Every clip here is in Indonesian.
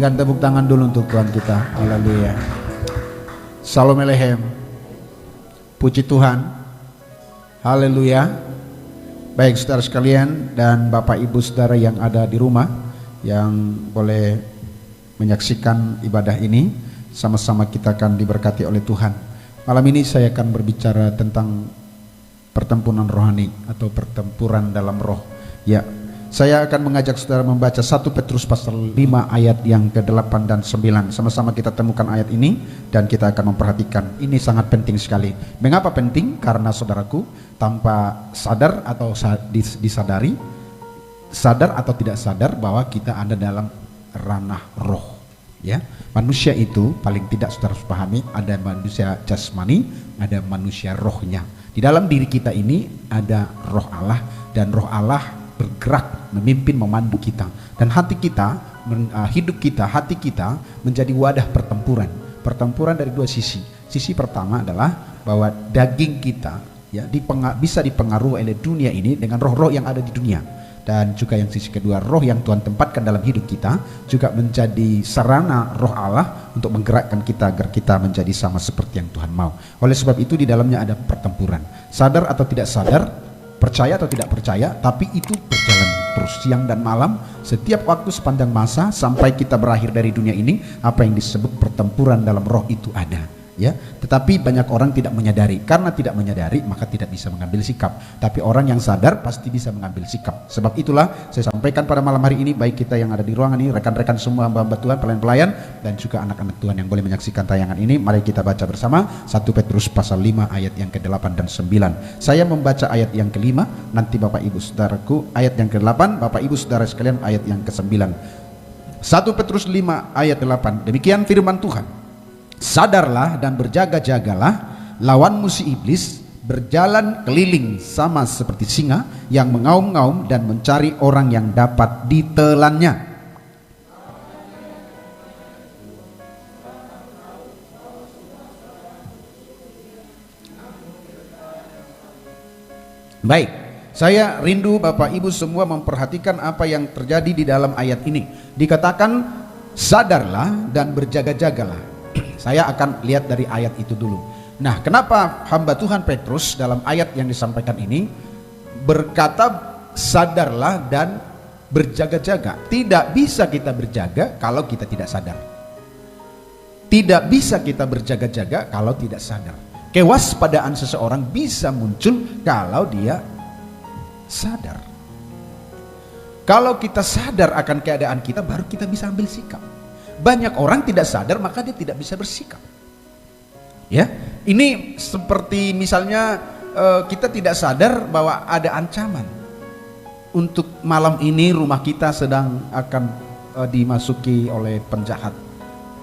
Berikan tepuk tangan dulu untuk Tuhan kita. Haleluya. Shalom Elohim. Puji Tuhan. Haleluya. Baik saudara sekalian dan Bapak Ibu saudara yang ada di rumah yang boleh menyaksikan ibadah ini, sama-sama kita akan diberkati oleh Tuhan. Malam ini saya akan berbicara tentang pertempuran rohani atau pertempuran dalam roh. Ya, saya akan mengajak saudara membaca 1 Petrus pasal 5 ayat yang ke-8 dan 9. Sama-sama kita temukan ayat ini dan kita akan memperhatikan. Ini sangat penting sekali. Mengapa penting? Karena saudaraku, tanpa sadar atau disadari, sadar atau tidak sadar bahwa kita ada dalam ranah roh. Ya, manusia itu paling tidak saudara harus pahami, ada manusia jasmani, ada manusia rohnya. Di dalam diri kita ini ada roh Allah, dan roh Allah bergerak, memimpin, memandu kita. Dan hati kita, hidup kita, hati kita menjadi wadah pertempuran. Pertempuran dari dua sisi. Sisi pertama adalah bahwa daging kita ya bisa dipengaruhi oleh dunia ini dengan roh-roh yang ada di dunia. Dan juga yang sisi kedua, roh yang Tuhan tempatkan dalam hidup kita juga menjadi sarana roh Allah untuk menggerakkan kita agar kita menjadi sama seperti yang Tuhan mau. Oleh sebab itu di dalamnya ada pertempuran. Sadar atau tidak sadar, percaya atau tidak percaya, tapi itu berjalan terus siang dan malam, setiap waktu sepanjang masa sampai kita berakhir dari dunia ini. Apa yang disebut pertempuran dalam roh itu ada. Ya, tetapi banyak orang tidak menyadari. Karena tidak menyadari maka tidak bisa mengambil sikap. Tapi orang yang sadar pasti bisa mengambil sikap. Sebab itulah saya sampaikan pada malam hari ini, baik kita yang ada di ruangan ini, rekan-rekan semua hamba-hamba Tuhan, pelayan-pelayan, dan juga anak-anak Tuhan yang boleh menyaksikan tayangan ini. Mari kita baca bersama 1 Petrus pasal 5 ayat yang ke-8 dan 9. Saya membaca ayat yang ke-5, nanti Bapak Ibu Saudaraku ayat yang ke-8, Bapak Ibu Saudara sekalian ayat yang ke-9. 1 Petrus 5 ayat 8. Demikian firman Tuhan. Sadarlah dan berjaga-jagalah, lawanmu si iblis berjalan keliling sama seperti singa yang mengaum-ngaum dan mencari orang yang dapat ditelannya. Baik, saya rindu Bapak Ibu semua memperhatikan apa yang terjadi di dalam ayat ini. Dikatakan sadarlah dan berjaga-jagalah. Saya akan lihat dari ayat itu dulu. Nah, kenapa hamba Tuhan Petrus dalam ayat yang disampaikan ini berkata sadarlah dan berjaga-jaga? Tidak bisa kita berjaga kalau kita tidak sadar. Tidak bisa kita berjaga-jaga kalau tidak sadar. Kewaspadaan seseorang bisa muncul kalau dia sadar. Kalau kita sadar akan keadaan kita, baru kita bisa ambil sikap. Banyak orang tidak sadar maka dia tidak bisa bersikap. Ya, ini seperti misalnya kita tidak sadar bahwa ada ancaman untuk malam ini rumah kita sedang akan dimasuki oleh penjahat.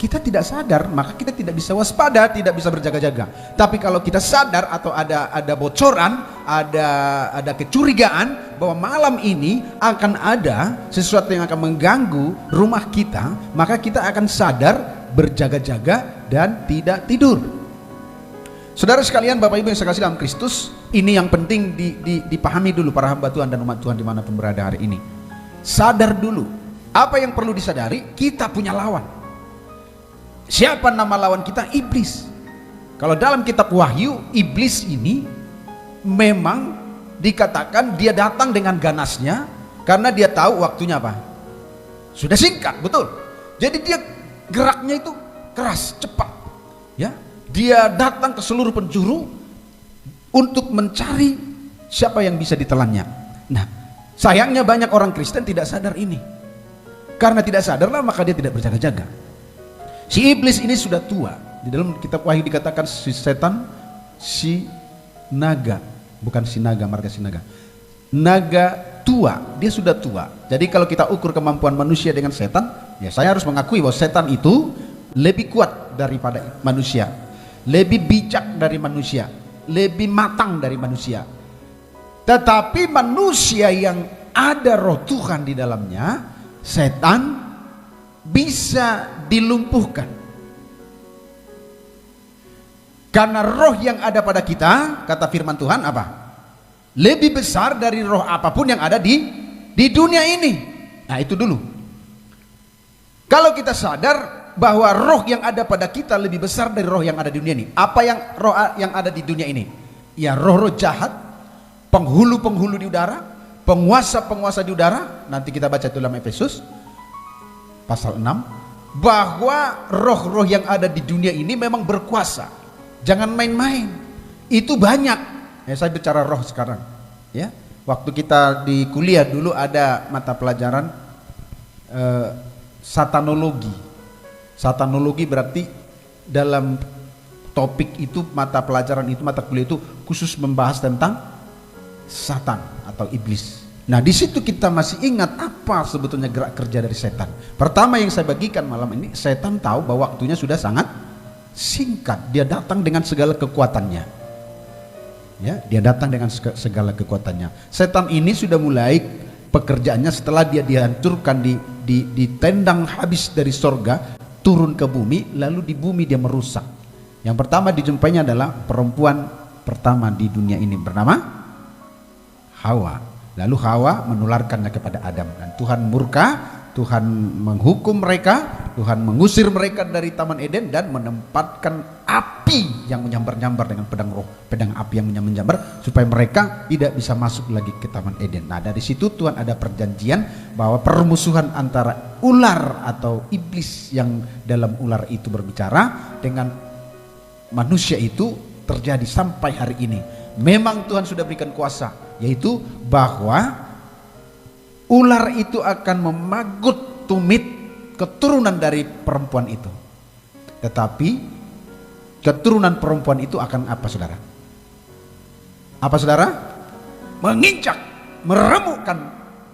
Kita tidak sadar maka kita tidak bisa waspada, tidak bisa berjaga-jaga. Tapi kalau kita sadar atau ada bocoran, ada kecurigaan bahwa malam ini akan ada sesuatu yang akan mengganggu rumah kita, maka kita akan sadar, berjaga-jaga dan tidak tidur. Saudara sekalian, Bapak Ibu yang saya kasih dalam Kristus, ini yang penting dipahami dulu para hamba Tuhan dan umat Tuhan dimanapun berada hari ini. Sadar dulu. Apa yang perlu disadari? Kita punya lawan. Siapa nama lawan kita? Iblis. Kalau dalam kitab Wahyu, iblis ini memang dikatakan dia datang dengan ganasnya karena dia tahu waktunya apa? Sudah singkat, betul. Jadi dia geraknya itu keras, cepat. Ya, dia datang ke seluruh penjuru untuk mencari siapa yang bisa ditelannya. Nah, sayangnya banyak orang Kristen tidak sadar ini. Karena tidak sadarlah maka dia tidak berjaga-jaga. Si iblis ini sudah tua. Di dalam kitab Wahyu dikatakan si setan, si naga, bukan si naga, marga si naga. Naga tua, dia sudah tua. Jadi kalau kita ukur kemampuan manusia dengan setan, ya saya harus mengakui bahwa setan itu lebih kuat daripada manusia, lebih bijak dari manusia, lebih matang dari manusia. Tetapi manusia yang ada roh Tuhan di dalamnya, setan bisa dilumpuhkan. Karena roh yang ada pada kita, kata firman Tuhan apa? Lebih besar dari roh apapun yang ada di dunia ini. Nah, itu dulu. Kalau kita sadar bahwa roh yang ada pada kita lebih besar dari roh yang ada di dunia ini. Apa yang roh yang ada di dunia ini? Ya roh-roh jahat, penghulu-penghulu di udara, penguasa-penguasa di udara. Nanti kita baca itu dalam Efesus pasal 6, bahwa roh-roh yang ada di dunia ini memang berkuasa. Jangan main-main. Itu banyak. Ya, saya bicara roh sekarang. Ya, waktu kita di kuliah dulu ada mata pelajaran satanologi. Satanologi berarti dalam topik itu, mata pelajaran itu, mata kuliah itu khusus membahas tentang Satan atau iblis. Nah, di situ kita masih ingat apa sebetulnya gerak kerja dari setan. Pertama yang saya bagikan malam ini, setan tahu bahwa waktunya sudah sangat singkat. Dia datang dengan segala kekuatannya. Ya, dia datang dengan segala kekuatannya. Setan ini sudah mulai pekerjaannya setelah dia dihancurkan, ditendang habis dari sorga, turun ke bumi, lalu di bumi dia merusak. Yang pertama dijumpainya adalah perempuan pertama di dunia ini bernama Hawa. Lalu Hawa menularkannya kepada Adam, dan Tuhan murka, Tuhan menghukum mereka, Tuhan mengusir mereka dari Taman Eden dan menempatkan api yang menyambar-nyambar dengan pedang api yang menyambar supaya mereka tidak bisa masuk lagi ke Taman Eden. Nah, dari situ Tuhan ada perjanjian bahwa permusuhan antara ular atau iblis yang dalam ular itu berbicara dengan manusia itu terjadi sampai hari ini. Memang Tuhan sudah berikan kuasa, yaitu bahwa ular itu akan memagut tumit keturunan dari perempuan itu. Tetapi keturunan perempuan itu akan apa, saudara? Apa, saudara? Menginjak, meremukkan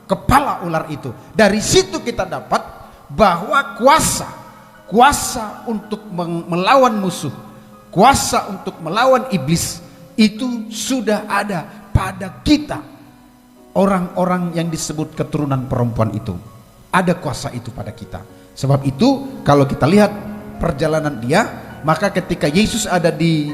kepala ular itu. Dari situ kita dapat bahwa kuasa untuk melawan musuh, kuasa untuk melawan iblis itu sudah ada pada kita, orang-orang yang disebut keturunan perempuan itu. Ada kuasa itu pada kita. Sebab itu kalau kita lihat perjalanan dia, maka ketika Yesus ada di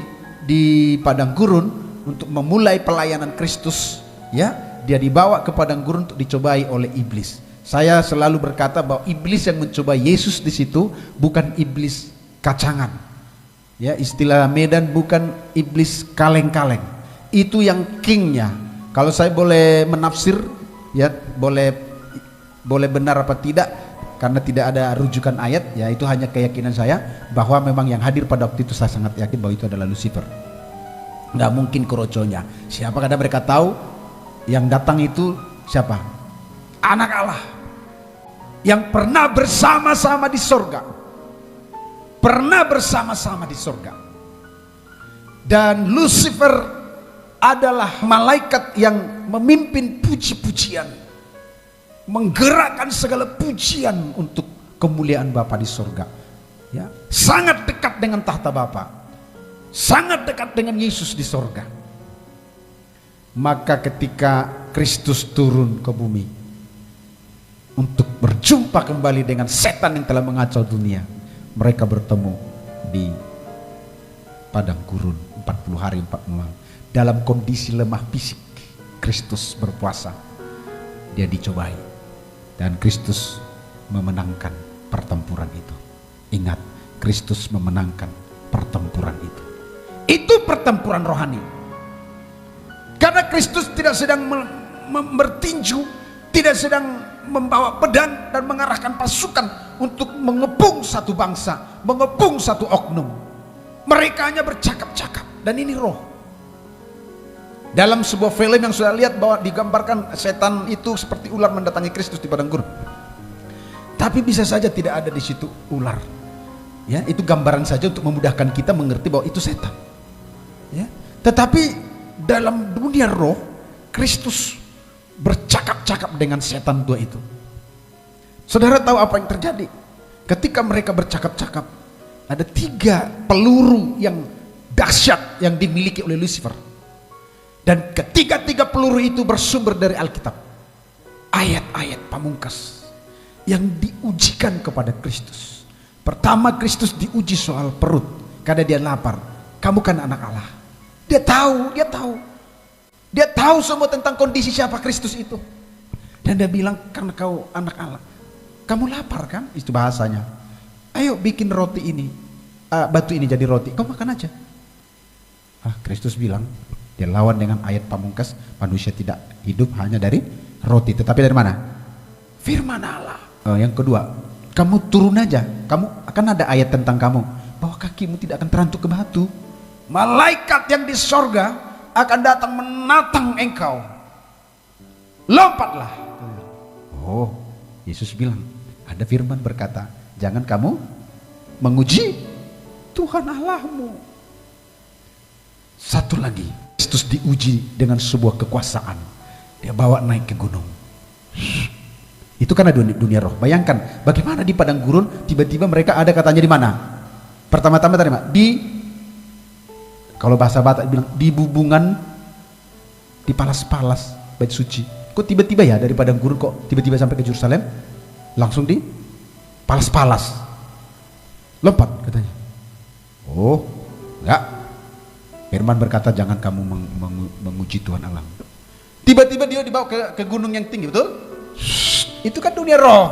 padang gurun untuk memulai pelayanan Kristus, ya, dia dibawa ke padang gurun untuk dicobai oleh iblis. Saya selalu berkata bahwa iblis yang mencoba Yesus di situ bukan iblis kacangan. Ya, istilah Medan bukan iblis kaleng-kaleng. Itu yang kingnya. Kalau saya boleh menafsir, ya boleh benar apa tidak, karena tidak ada rujukan ayat, ya itu hanya keyakinan saya bahwa memang yang hadir pada waktu itu, saya sangat yakin bahwa itu adalah Lucifer. Nggak mungkin keroconya. Siapa, karena mereka tahu yang datang itu siapa? Anak Allah yang pernah bersama-sama di sorga. Pernah bersama-sama di sorga. Dan Lucifer adalah malaikat yang memimpin puji-pujian, menggerakkan segala pujian untuk kemuliaan Bapa di sorga, ya, sangat dekat dengan tahta Bapa, sangat dekat dengan Yesus di sorga. Maka ketika Kristus turun ke bumi untuk berjumpa kembali dengan setan yang telah mengacau dunia, mereka bertemu di padang gurun 40 hari 40 malam dalam kondisi lemah fisik. Kristus berpuasa, dia dicobai, dan Kristus memenangkan pertempuran itu. Ingat, Kristus memenangkan pertempuran itu. Itu pertempuran rohani. Karena Kristus tidak sedang bertinju, tidak sedang membawa pedang dan mengarahkan pasukan untuk mengepung satu bangsa, mengepung satu oknum. Mereka hanya bercakap-cakap, dan ini roh. Dalam sebuah film yang sudah lihat bahwa digambarkan setan itu seperti ular mendatangi Kristus di padang gurun. Tapi bisa saja tidak ada di situ ular. Ya, itu gambaran saja untuk memudahkan kita mengerti bahwa itu setan. Ya. Tetapi dalam dunia roh, Kristus bercakap-cakap dengan setan tua itu. Saudara tahu apa yang terjadi? Ketika mereka bercakap-cakap, ada 3 peluru yang dahsyat yang dimiliki oleh Lucifer. Dan ketiga-tiga peluru itu bersumber dari Alkitab. Ayat-ayat pamungkas yang diujikan kepada Kristus. Pertama, Kristus diuji soal perut karena dia lapar. Kamu kan anak Allah. Dia tahu semua tentang kondisi siapa Kristus itu. Dan dia bilang, karena kau anak Allah, Kamu lapar kan? Itu bahasanya. Ayo bikin roti ini, batu ini jadi roti, kau makan aja. Kristus bilang, dia lawan dengan ayat pamungkas, manusia tidak hidup hanya dari roti, tetapi dari mana? Firman Allah. Yang kedua, kamu turun aja, kamu akan ada ayat tentang kamu, bahwa kakimu tidak akan terantuk ke batu. Malaikat yang di sorga akan datang menatang engkau. Lompatlah. Oh, Yesus bilang, ada firman berkata, jangan kamu menguji Tuhan Allahmu. Satu lagi, Kristus diuji dengan sebuah kekuasaan. Dia bawa naik ke gunung. Itu karena dunia roh. Bayangkan bagaimana di padang gurun tiba-tiba mereka ada katanya di mana? Pertama-tama tadi di, kalau bahasa Batak bilang di bubungan, di palas-palas bait suci. Kok tiba-tiba ya dari padang gurun kok tiba-tiba sampai ke Yerusalem? Langsung di palas-palas. Lompat katanya. Oh, enggak. Firman berkata jangan kamu menguji Tuhan Allah. Tiba-tiba dia dibawa ke gunung yang tinggi, betul? Itu kan dunia roh.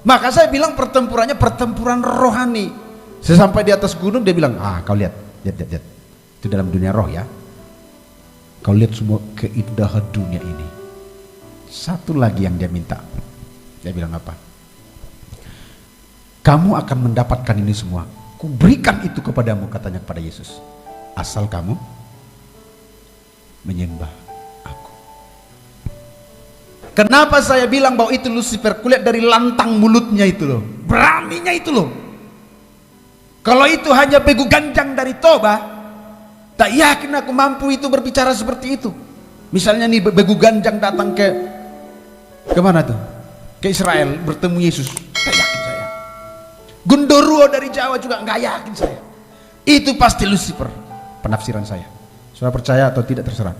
Maka saya bilang pertempurannya pertempuran rohani. Sesampai di atas gunung dia bilang, kau lihat. Itu dalam dunia roh ya. Kau lihat semua keindahan dunia ini. Satu lagi yang dia minta. Dia bilang apa? Kamu akan mendapatkan ini semua. Kuberikan itu kepadamu, katanya kepada Yesus. Asal kamu menyembah aku. Kenapa saya bilang bahwa itu Lucifer? Kulihat dari lantang mulutnya itu loh. Beraninya itu loh. Kalau itu hanya begu ganjang dari toba, tak yakin aku mampu itu berbicara seperti itu. Misalnya nih begu ganjang datang ke mana tuh? Ke Israel bertemu Yesus. Tak yakin saya. Gundurwo dari Jawa juga nggak yakin saya. Itu pasti Lucifer. Penafsiran saya. Saudara percaya atau tidak terserah.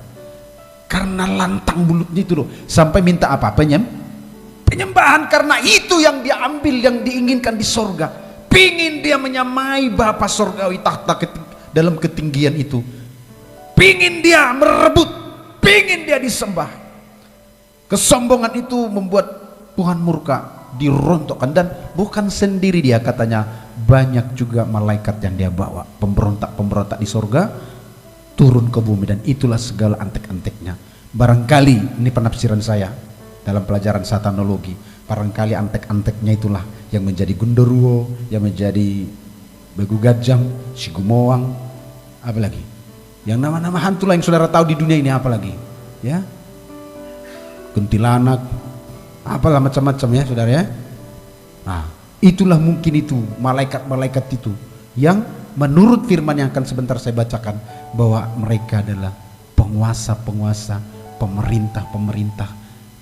Karena lantang mulutnya itu loh. Sampai minta apa? Penyembahan. Karena itu yang dia ambil, yang diinginkan di sorga. Pingin dia menyamai Bapa sorgawi tahta dalam ketinggian itu. Pingin dia merebut. Pingin dia disembah. Kesombongan itu membuat Tuhan murka, dirontokkan. Dan bukan sendiri dia, katanya banyak juga malaikat yang dia bawa, pemberontak-pemberontak di sorga turun ke bumi, dan itulah segala antek-anteknya. Barangkali ini penafsiran saya dalam pelajaran satanologi, barangkali antek-anteknya itulah yang menjadi Gundurwo, yang menjadi Begu Gajang, si Gumoang, apa lagi yang nama-nama hantu lah yang saudara tahu di dunia ini, apa lagi ya, kuntilanak, apalah macam-macam ya saudara ya. Nah, itulah mungkin itu malaikat-malaikat itu yang menurut firman yang akan sebentar saya bacakan, bahwa mereka adalah penguasa-penguasa, pemerintah-pemerintah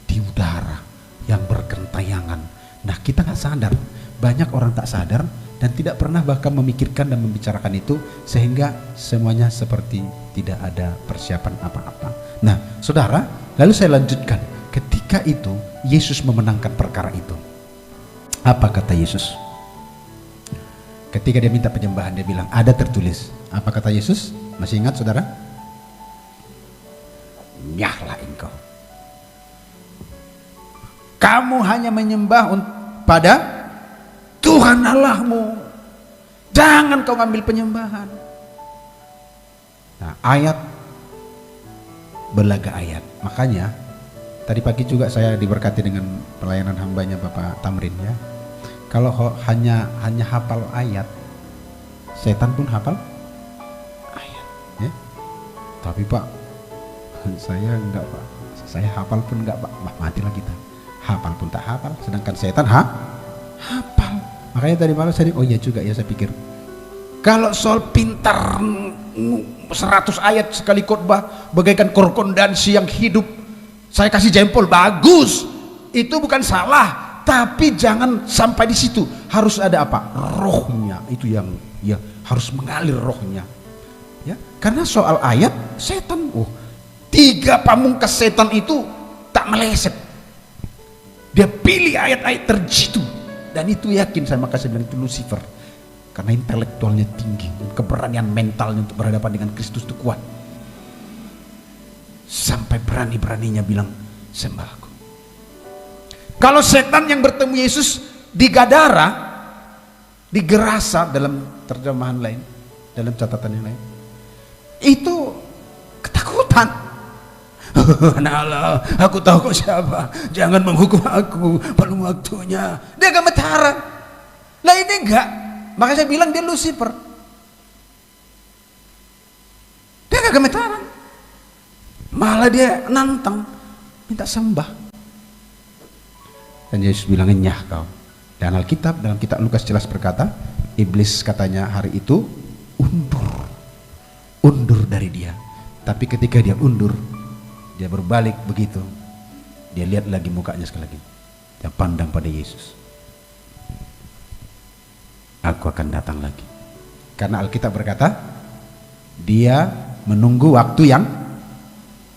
di udara yang bergentayangan. Nah, kita nggak sadar, banyak orang tak sadar dan tidak pernah bahkan memikirkan dan membicarakan itu, sehingga semuanya seperti tidak ada persiapan apa-apa. Nah saudara, lalu saya lanjutkan. Ketika itu Yesus memenangkan perkara itu. Apa kata Yesus? Ketika dia minta penyembahan, dia bilang ada tertulis. Apa kata Yesus? Masih ingat saudara? Nyahlah engkau. Kamu hanya menyembah pada Tuhan Allahmu. Jangan kau ngambil penyembahan. Nah, ayat belaga ayat. Makanya tadi pagi juga saya diberkati dengan pelayanan hambanya Bapak Tamrin ya. Kalau hanya hafal ayat, setan pun hafal ayat ya. Tapi Pak, saya enggak Pak. Saya hafal pun enggak Pak. Mati lagi kita. Hafal pun tak hafal, sedangkan setan hafal. Makanya tadi malam saya, oh iya juga ya, saya pikir kalau soal pintar 100 ayat sekali khotbah bagaikan korespondensi yang hidup, saya kasih jempol, bagus, itu bukan salah, tapi jangan sampai di situ. Harus ada apa? Rohnya, itu yang ya harus mengalir rohnya ya. Karena soal ayat setan, 3 pamungkas setan itu tak meleset. Dia pilih ayat-ayat terjitu, dan itu yakin saya, maka saya bilang itu Lucifer, karena intelektualnya tinggi dan keberanian mentalnya untuk berhadapan dengan Kristus itu kuat, sampai berani-beraninya bilang sembah aku. Kalau setan yang bertemu Yesus di Gadara, di Gerasa dalam terjemahan lain, dalam catatan yang lain, itu ketakutan. Anak Allah, aku tahu kau siapa, jangan menghukum aku, belum waktunya. Dia gemetaran. Lah ini enggak, makanya saya bilang dia Lucifer. Dia enggak gemetaran, malah dia nantang, minta sembah. Dan Yesus bilang, "Nyah kau." Dan Alkitab, dalam kitab Lukas jelas berkata, iblis katanya hari itu undur dari dia. Tapi ketika dia undur, dia berbalik begitu, dia lihat lagi mukanya sekali lagi, dia pandang pada Yesus. Aku akan datang lagi. Karena Alkitab berkata, dia menunggu waktu yang,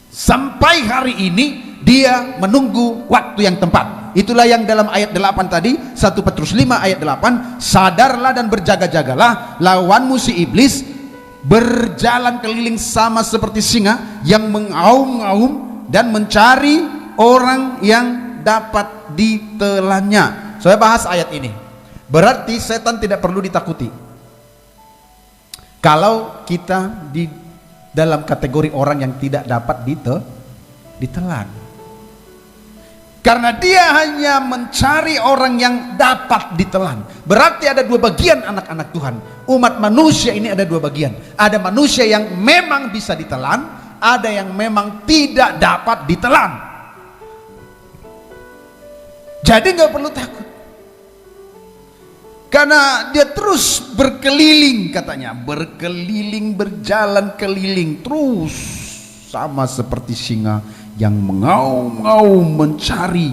sampai hari ini dia menunggu waktu yang tepat. Itulah yang dalam ayat 8 tadi, 1 Petrus 5 ayat 8, sadarlah dan berjaga-jagalah, lawanmu si iblis berjalan keliling sama seperti singa yang mengaum-ngaum dan mencari orang yang dapat ditelannya. Saya bahas ayat ini. Berarti setan tidak perlu ditakuti. Kalau kita di dalam kategori orang yang tidak dapat ditelan. Karena dia hanya mencari orang yang dapat ditelan. Berarti ada dua bagian anak-anak Tuhan. Umat manusia ini ada dua bagian. Ada manusia yang memang bisa ditelan, ada yang memang tidak dapat ditelan. Jadi nggak perlu takut. Karena dia terus berkeliling katanya. Berkeliling, berjalan keliling terus. Sama seperti singa yang mengaum-ngaum mencari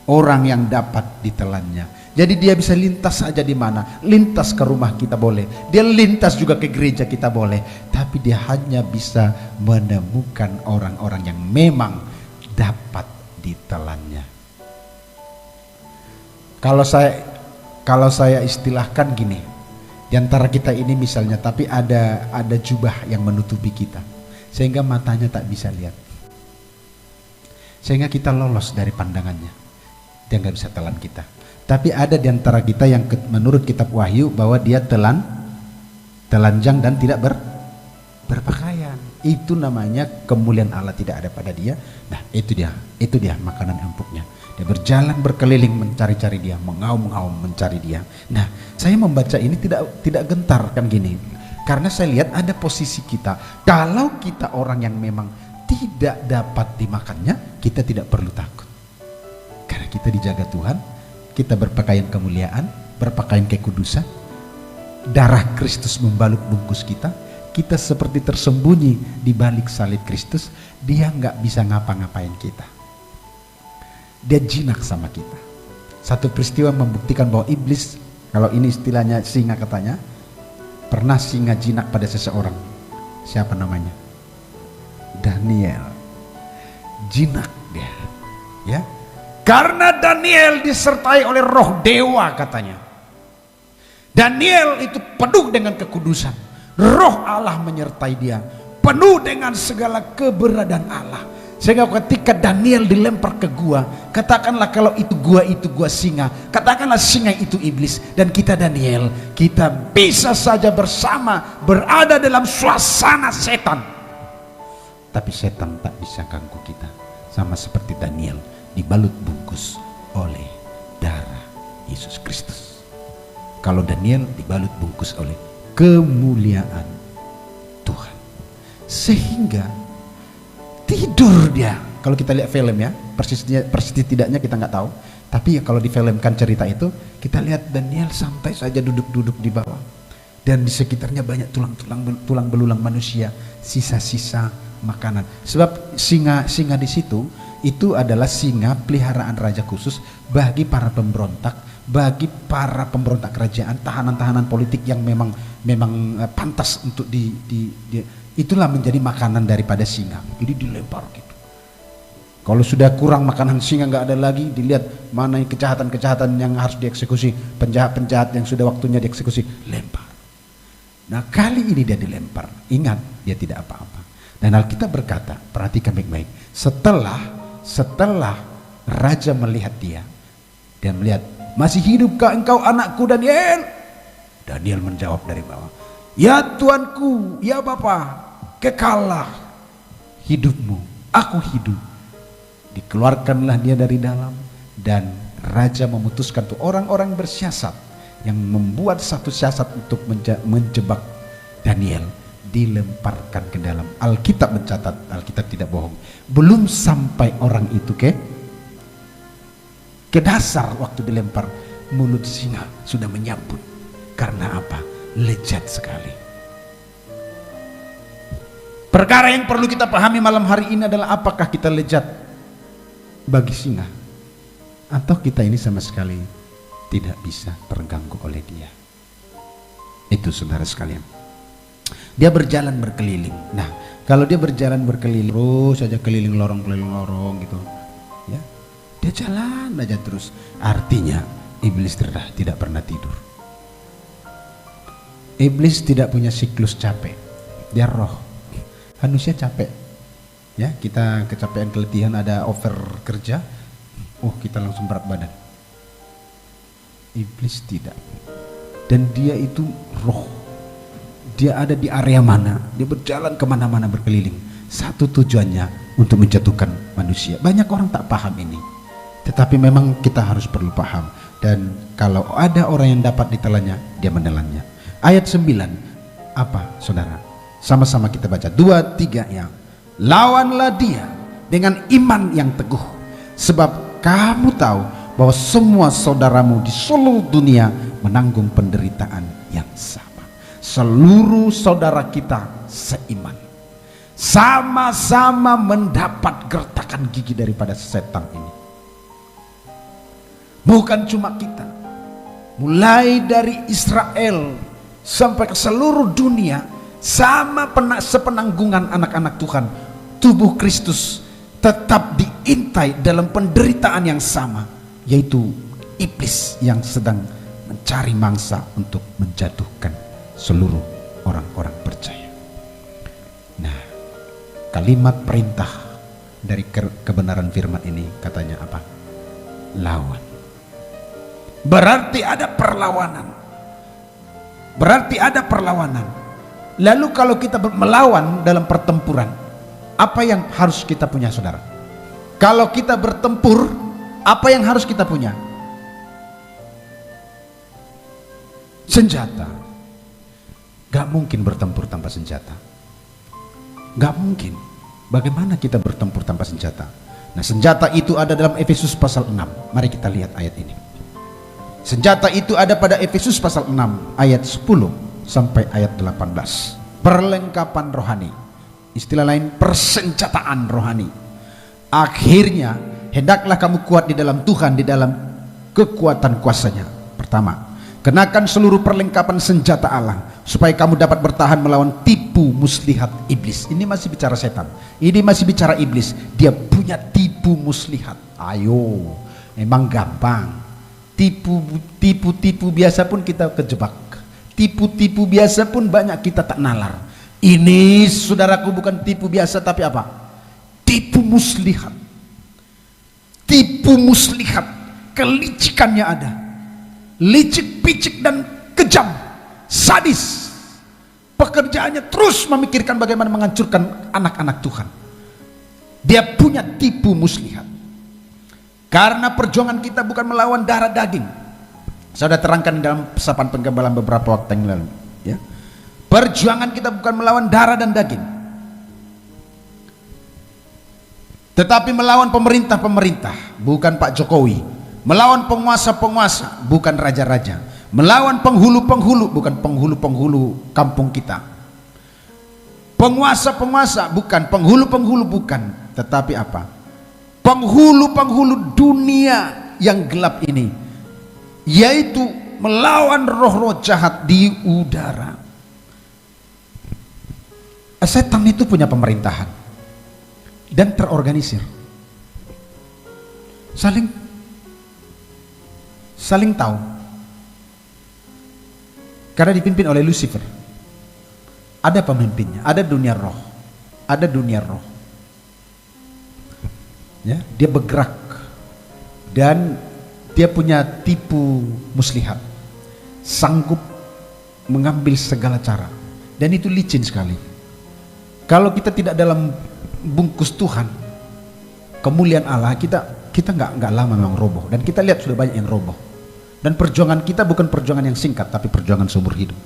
orang yang dapat ditelannya. Jadi dia bisa lintas saja di mana, lintas ke rumah kita boleh, dia lintas juga ke gereja kita boleh, tapi dia hanya bisa menemukan orang-orang yang memang dapat ditelannya. Kalau saya istilahkan gini, di antara kita ini misalnya, tapi ada jubah yang menutupi kita, sehingga matanya tak bisa lihat. Sehingga kita lolos dari pandangannya, dia nggak bisa telan kita. Tapi ada di antara kita yang menurut kitab Wahyu bahwa dia telanjang dan tidak berpakaian. Itu namanya kemuliaan Allah tidak ada pada dia. Nah itu dia makanan empuknya. Dia berjalan berkeliling mencari-cari dia, mengaum-ngaum mencari dia. Nah saya membaca ini tidak gentar kan gini, karena saya lihat ada posisi kita. Kalau kita orang yang memang tidak dapat dimakannya, kita tidak perlu takut. Karena kita dijaga Tuhan, kita berpakaian kemuliaan, berpakaian kekudusan, darah Kristus membalut bungkus kita, kita seperti tersembunyi di balik salib Kristus. Dia nggak bisa ngapa-ngapain kita. Dia jinak sama kita. Satu peristiwa membuktikan bahwa iblis, kalau ini istilahnya singa katanya, pernah singa jinak pada seseorang. Siapa namanya? Daniel. Jinak dia, ya. Karena Daniel disertai oleh roh dewa katanya. Daniel itu penuh dengan kekudusan. Roh Allah menyertai dia, penuh dengan segala keberadaan Allah. Sehingga ketika Daniel dilempar ke gua, katakanlah kalau itu gua singa, katakanlah singa itu iblis, dan kita Daniel, kita bisa saja bersama berada dalam suasana setan. Tapi setan tak bisa ganggu kita, sama seperti Daniel dibalut bungkus oleh darah Yesus Kristus. Kalau Daniel dibalut bungkus oleh kemuliaan Tuhan, sehingga tidur dia. Kalau kita lihat film ya, persis tidaknya kita nggak tahu, tapi ya kalau difilmkan cerita itu, kita lihat Daniel santai saja duduk-duduk di bawah, dan di sekitarnya banyak tulang belulang manusia, sisa-sisa makanan. Sebab singa di situ itu adalah singa peliharaan raja khusus bagi para pemberontak, bagi para pemberontak kerajaan, tahanan-tahanan politik yang memang pantas untuk itulah menjadi makanan daripada singa. Jadi dilempar gitu. Kalau sudah kurang makanan singa, nggak ada lagi, dilihat mana yang kejahatan-kejahatan yang harus dieksekusi, penjahat-penjahat yang sudah waktunya dieksekusi, lempar. Nah kali ini dia dilempar, ingat dia tidak apa-apa. Dan Alkitab berkata, perhatikan baik-baik, setelah raja melihat dia. Dia melihat, masih hidupkah engkau anakku Daniel? Daniel menjawab dari bawah, ya tuanku, ya Bapa, kekallah hidupmu, aku hidup. Dikeluarkanlah dia dari dalam, dan raja memutuskan tuh orang-orang bersiasat yang membuat satu siasat untuk menjebak Daniel, dilemparkan ke dalam. Alkitab mencatat, Alkitab tidak bohong, belum sampai orang itu ke dasar, waktu dilempar mulut singa sudah menyambut. Karena apa? Lezat sekali. Perkara yang perlu kita pahami malam hari ini adalah, apakah kita lezat bagi singa, atau kita ini sama sekali tidak bisa terganggu oleh dia. Itu saudara sekalian, dia berjalan berkeliling. Nah, kalau dia berjalan berkeliling terus saja, keliling lorong gitu ya, dia jalan aja terus, artinya iblis tidak pernah tidur. Iblis tidak punya siklus capek. Dia roh, manusia capek ya, kita kecapean, keletihan, ada over kerja, kita langsung berat badan. Iblis tidak. Dan dia itu roh, dia ada di area mana, dia berjalan kemana-mana berkeliling. Satu tujuannya, untuk menjatuhkan manusia. Banyak orang tak paham ini, tetapi memang kita harus perlu paham. Dan kalau ada orang yang dapat ditelannya, dia menelannya. Ayat 9 apa saudara? Sama-sama kita baca 2, 3 ya. Lawanlah dia dengan iman yang teguh, sebab kamu tahu bahwa semua saudaramu di seluruh dunia menanggung penderitaan yang sama. Seluruh saudara kita seiman, sama-sama mendapat gertakan gigi daripada setan ini. Bukan cuma kita, mulai dari Israel sampai ke seluruh dunia, sama sepenanggungan anak-anak Tuhan, tubuh Kristus tetap diintai dalam penderitaan yang sama, yaitu iblis yang sedang mencari mangsa untuk menjatuhkan seluruh orang-orang percaya. Nah, kalimat perintah dari kebenaran firman ini katanya apa? Lawan. Berarti ada perlawanan. Berarti ada perlawanan. Lalu kalau kita melawan dalam pertempuran, apa yang harus kita punya saudara? Kalau kita bertempur, apa yang harus kita punya? Senjata. Gak mungkin bertempur tanpa senjata. Gak mungkin. Bagaimana kita bertempur tanpa senjata? Nah, senjata itu ada dalam Efesus pasal 6. Mari kita lihat ayat ini. Senjata itu ada pada Efesus pasal 6 ayat 10 sampai ayat 18. Perlengkapan rohani, istilah lain persenjataan rohani. Akhirnya hendaklah kamu kuat di dalam Tuhan, di dalam kekuatan kuasanya. Pertama, kenakan seluruh perlengkapan senjata Allah, supaya kamu dapat bertahan melawan tipu muslihat iblis. Ini masih bicara setan, ini masih bicara iblis. Dia punya tipu muslihat. Ayo, memang gampang. Tipu-tipu biasa pun kita kejebak. Tipu-tipu biasa pun banyak kita tak nalar. Ini saudaraku bukan tipu biasa, tapi apa? Tipu muslihat. Tipu muslihat, kelicikannya ada. Licik, picik dan kejam, sadis. Pekerjaannya terus memikirkan bagaimana menghancurkan anak-anak Tuhan. Dia punya tipu muslihat. Karena perjuangan kita bukan melawan darah daging. Saya sudah terangkan dalam pesapan penggembalaan beberapa waktu yang lalu ya. Perjuangan kita bukan melawan darah dan daging, tetapi melawan pemerintah-pemerintah, bukan Pak Jokowi. Melawan penguasa-penguasa, bukan raja-raja. Melawan penghulu-penghulu, bukan penghulu-penghulu kampung kita. Penguasa-penguasa, bukan penghulu-penghulu, bukan. Tetapi apa? Penghulu-penghulu dunia yang gelap ini, yaitu melawan roh-roh jahat di udara. Setan itu punya pemerintahan dan terorganisir, saling tahu, karena dipimpin oleh Lucifer. Ada pemimpinnya, ada dunia roh, ada dunia roh. Ya, dia bergerak Dan dia punya tipu muslihat, sanggup mengambil segala cara, dan itu licin sekali. Kalau kita tidak dalam bungkus Tuhan, kemuliaan Allah, kita nggak lama memang roboh. Dan kita lihat sudah banyak yang roboh. Dan perjuangan kita bukan perjuangan yang singkat, tapi perjuangan seumur hidup.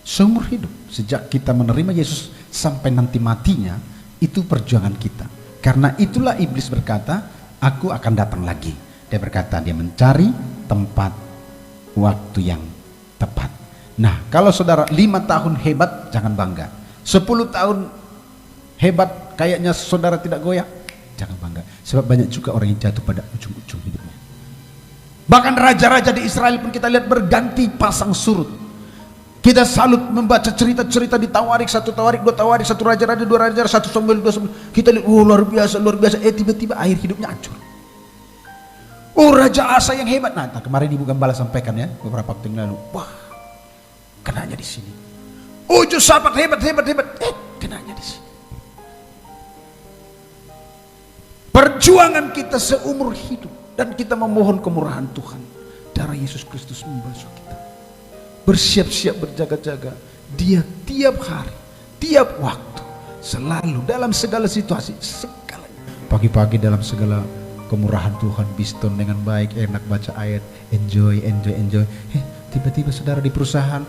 Seumur hidup, sejak kita menerima Yesus sampai nanti matinya, itu perjuangan kita. Karena itulah iblis berkata, aku akan datang lagi. Dia berkata, dia mencari tempat waktu yang tepat. Nah, kalau saudara 5 tahun hebat, jangan bangga. 10 tahun hebat, kayaknya saudara tidak goyah, jangan bangga. Sebab banyak juga orang yang jatuh pada ujung-ujung hidupnya. Bahkan raja-raja di Israel pun kita lihat berganti pasang surut. Kita salut membaca cerita-cerita di Tawarik, 1 Tawarik, 2 Tawarik, 1 Raja-Raja, 2 Raja, 1 Samuel, 2 Samuel. Kita lihat, luar biasa, luar biasa. Tiba-tiba akhir hidupnya hancur. Raja Asa yang hebat. Nah, kemarin Ibu Gembala sampaikan ya, beberapa waktu yang lalu. Wah, kenanya di sini. Josafat hebat. Kenanya di sini. Perjuangan kita seumur hidup, dan kita memohon kemurahan Tuhan. Darah Yesus Kristus membasuh kita. Bersiap-siap, berjaga-jaga. Dia tiap hari, tiap waktu, selalu dalam segala situasi, segalanya. Pagi-pagi dalam segala kemurahan Tuhan, biston dengan baik, enak baca ayat, enjoy. Tiba-tiba saudara di perusahaan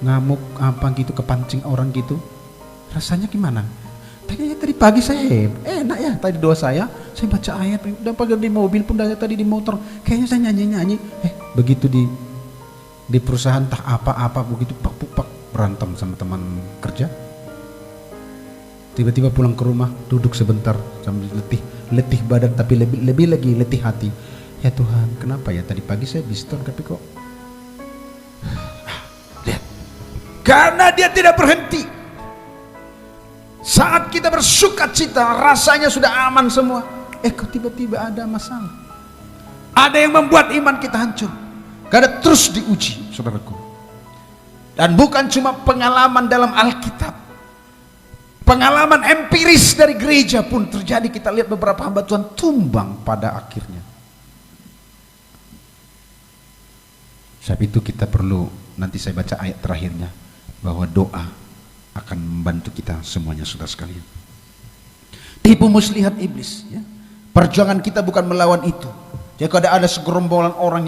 ngamuk apa gitu, kepancing orang gitu, rasanya gimana? Tadi pagi saya enak ya, tadi doa saya baca ayat, dan pagi di mobil pun, tadi di motor kayaknya saya nyanyi. Begitu di perusahaan entah apa begitu pak berantem sama teman kerja. Tiba-tiba pulang ke rumah, duduk sebentar sambil letih badan, tapi lebih lagi letih hati. Ya Tuhan, kenapa ya tadi pagi saya biston tapi kok lihat. Karena dia tidak berhenti. Saat kita bersuka cita, rasanya sudah aman semua. Kok tiba-tiba ada masalah. Ada yang membuat iman kita hancur. Karena terus diuji, saudaraku. Dan bukan cuma pengalaman dalam Alkitab, pengalaman empiris dari gereja pun terjadi. Kita lihat beberapa hamba Tuhan tumbang pada akhirnya. Sebab itu kita perlu, nanti saya baca ayat terakhirnya, bahwa doa akan membantu kita semuanya, saudara sekalian. Tipu muslihat iblis ya. Perjuangan kita bukan melawan itu. Jadi kalau ada segerombolan orang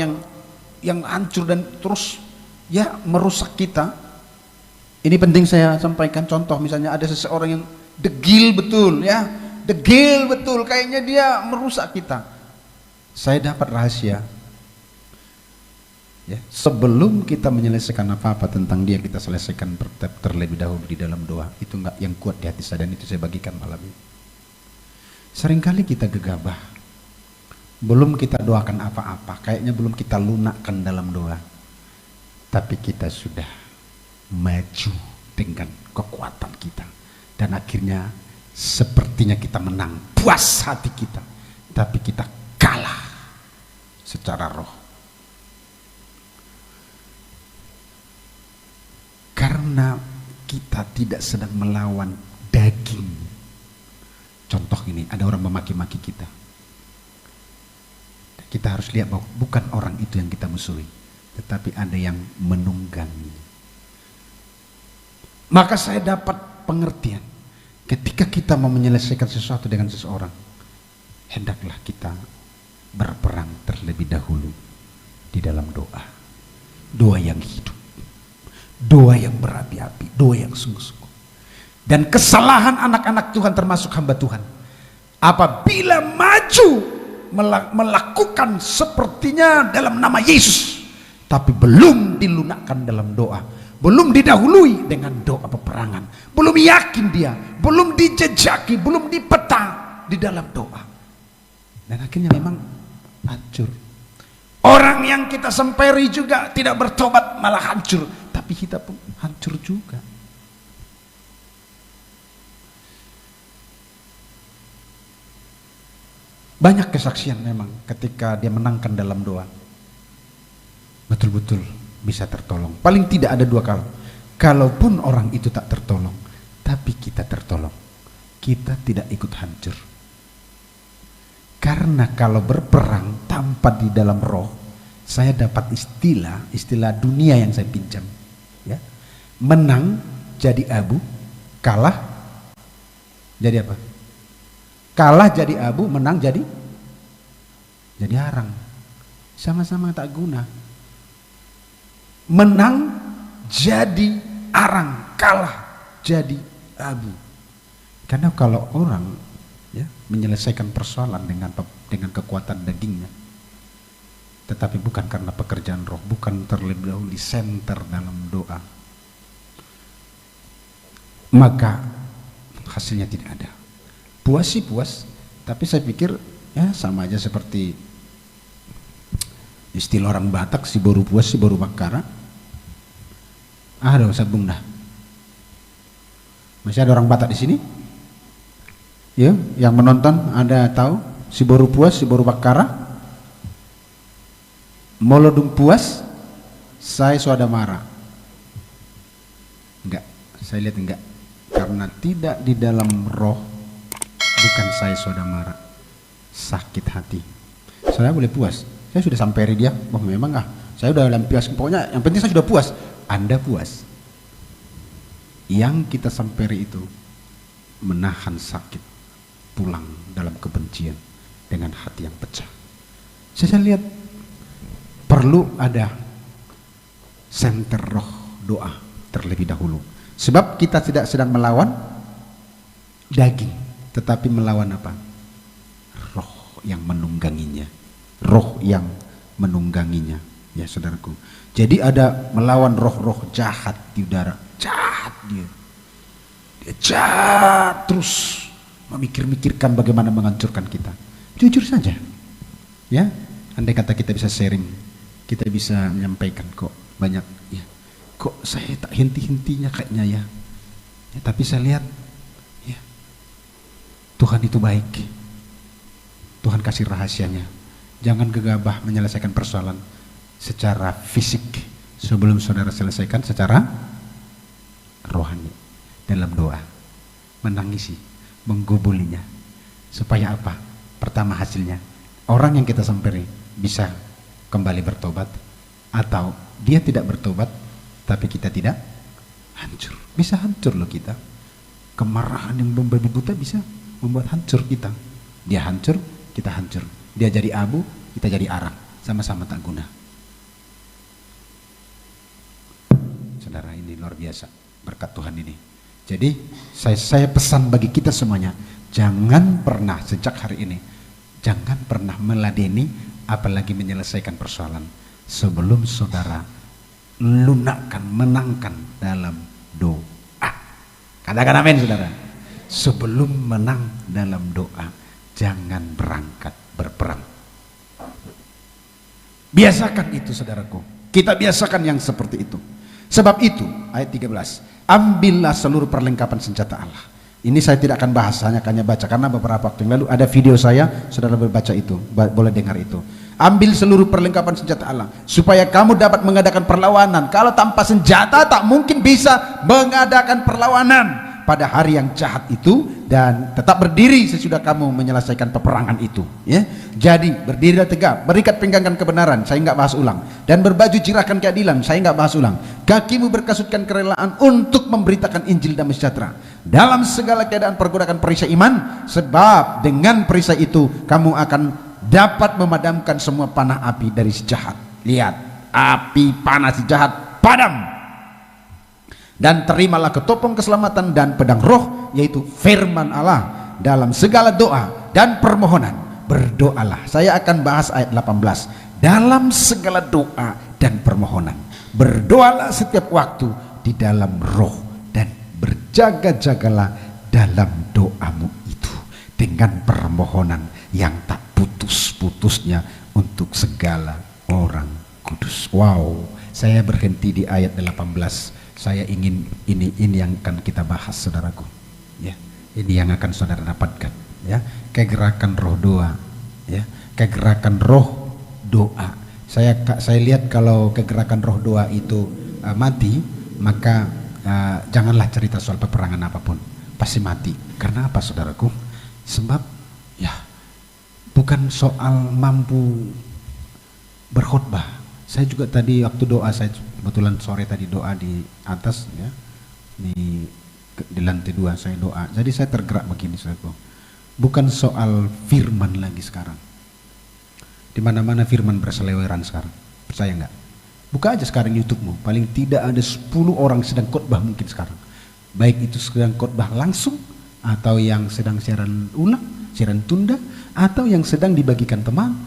yang hancur dan terus ya merusak kita. Ini penting saya sampaikan contoh, misalnya ada seseorang yang degil betul ya, degil betul, kayaknya dia merusak kita. Saya dapat rahasia. Ya, sebelum kita menyelesaikan apa-apa tentang dia, kita selesaikan terlebih dahulu di dalam doa. Itu enggak yang kuat di hati saya, dan itu saya bagikan malam ini. Seringkali kita gegabah, belum kita doakan apa-apa, kayaknya belum kita lunakkan dalam doa, tapi kita sudah maju dengan kekuatan kita, dan akhirnya sepertinya kita menang, puas hati kita, tapi kita kalah secara roh. Karena kita tidak sedang melawan daging. Contoh ini, ada orang memaki-maki kita. Kita harus lihat bahwa bukan orang itu yang kita musuhi, tetapi ada yang menunggangi. Maka saya dapat pengertian, ketika kita mau menyelesaikan sesuatu dengan seseorang, hendaklah kita berperang terlebih dahulu di dalam doa. Doa yang hidup, doa yang berapi-api, doa yang sungguh-sungguh. Dan kesalahan anak-anak Tuhan termasuk hamba Tuhan, apabila maju melakukan sepertinya dalam nama Yesus, tapi belum dilunakkan dalam doa, belum didahului dengan doa peperangan, belum yakin dia, belum dijejaki, belum dipeta di dalam doa, dan akhirnya memang hancur. Orang yang kita semperi juga tidak bertobat, malah hancur, tapi kita pun hancur juga. Banyak kesaksian memang ketika dia menangkan dalam doa, betul-betul bisa tertolong. Paling tidak ada 2 kali. Kalaupun orang itu tak tertolong, tapi kita tertolong, kita tidak ikut hancur. Karena kalau berperang tanpa di dalam roh, saya dapat istilah dunia yang saya pinjam, ya. Menang jadi abu, kalah jadi apa? Kalah jadi abu, menang jadi arang. Sama-sama tak guna. Menang jadi arang, kalah jadi abu. Karena kalau orang, ya, menyelesaikan persoalan dengan kekuatan dagingnya, tetapi bukan karena pekerjaan roh, bukan terlebih dahulu di center dalam doa, maka hasilnya tidak ada. Puas sih puas, tapi saya pikir ya sama aja seperti istilah orang Batak, si baru puas si baru bakara. Ada sabung dah. Masih ada orang Batak di sini? Ya, yang menonton ada tahu si baru puas si baru bakara? Molodung puas, saya sudah marah. Enggak, saya lihat enggak. Karena tidak di dalam roh, bukan saya sudah marah, sakit hati. Saya boleh puas, saya sudah sampai dia, oh memang saya udah lampias, pokoknya yang penting saya sudah puas. Anda puas. Yang kita sampai itu menahan sakit, pulang dalam kebencian dengan hati yang pecah. Saya lihat perlu ada center roh doa terlebih dahulu, sebab kita tidak sedang melawan daging, tetapi melawan apa? Roh yang menungganginya, roh yang menungganginya, ya saudaraku. Jadi ada melawan roh-roh jahat di udara, jahat dia jahat terus memikirkan bagaimana menghancurkan kita. Jujur saja, ya. Andai kata kita bisa sharing, kita bisa menyampaikan kok banyak, ya. Kok saya tak henti-hentinya kayaknya ya. Tapi saya lihat, ya, Tuhan itu baik. Tuhan kasih rahasianya. Jangan gegabah menyelesaikan persoalan secara fisik sebelum saudara selesaikan secara rohani dalam doa, menangisi, menggubulinya, supaya apa? Pertama hasilnya orang yang kita sampai bisa kembali bertobat, atau dia tidak bertobat tapi kita tidak hancur. Bisa hancur loh kita. Kemarahan yang membabi buta bisa membuat hancur kita. Dia hancur, kita hancur. Dia jadi abu, kita jadi arang. Sama-sama tak guna. Saudara, ini luar biasa berkat Tuhan ini. Jadi saya pesan bagi kita semuanya, jangan pernah sejak hari ini, jangan pernah meladeni apalagi menyelesaikan persoalan sebelum saudara lunakkan, menangkan dalam doa. Katakan amin saudara. Sebelum menang dalam doa, jangan berangkat berperang. Biasakan itu saudaraku. Kita biasakan yang seperti itu. Sebab itu ayat 13, ambillah seluruh perlengkapan senjata Allah. Ini saya tidak akan bahas, hanya baca, karena beberapa waktu yang lalu ada video saya, saudara berbaca itu, boleh dengar itu. Ambil seluruh perlengkapan senjata Allah supaya kamu dapat mengadakan perlawanan. Kalau tanpa senjata tak mungkin bisa mengadakan perlawanan pada hari yang jahat itu, dan tetap berdiri sesudah kamu menyelesaikan peperangan itu, ya. Jadi berdirilah tegak, berikat pinggangan kebenaran, saya nggak bahas ulang, dan berbaju jirakan keadilan, saya nggak bahas ulang. Kakimu berkasutkan kerelaan untuk memberitakan Injil damai sejahtera. Dalam segala keadaan pergunakan perisai iman, sebab dengan perisai itu kamu akan dapat memadamkan semua panah api dari si jahat. Lihat, api panah si jahat padam. Dan terimalah ketopong keselamatan dan pedang roh, yaitu firman Allah. Dalam segala doa dan permohonan berdoalah. Saya akan bahas ayat 18. Dalam segala doa dan permohonan berdoalah setiap waktu di dalam roh, dan berjaga-jagalah dalam doamu itu dengan permohonan yang tak putus-putusnya untuk segala orang kudus. Wow, saya berhenti di ayat 18. Saya ingin ini yang akan kita bahas saudaraku, ya. Ini yang akan saudara dapatkan, ya. Kegerakan roh doa, ya. Kegerakan roh doa. Saya lihat kalau kegerakan roh doa itu mati, maka janganlah cerita soal peperangan apapun, pasti mati. Karena apa saudaraku? Sebab ya bukan soal mampu berkhotbah. Saya juga tadi waktu doa, saya kebetulan sore tadi doa di atas ya, di lantai 2 saya doa. Jadi saya tergerak begini, saudaraku. Bukan soal firman lagi sekarang. Di mana-mana firman berseliweran sekarang. Percaya nggak? Buka aja sekarang YouTube-mu. Paling tidak ada 10 orang sedang khotbah mungkin sekarang. Baik itu sedang khotbah langsung, atau yang sedang siaran ulang, siaran tunda, atau yang sedang dibagikan teman.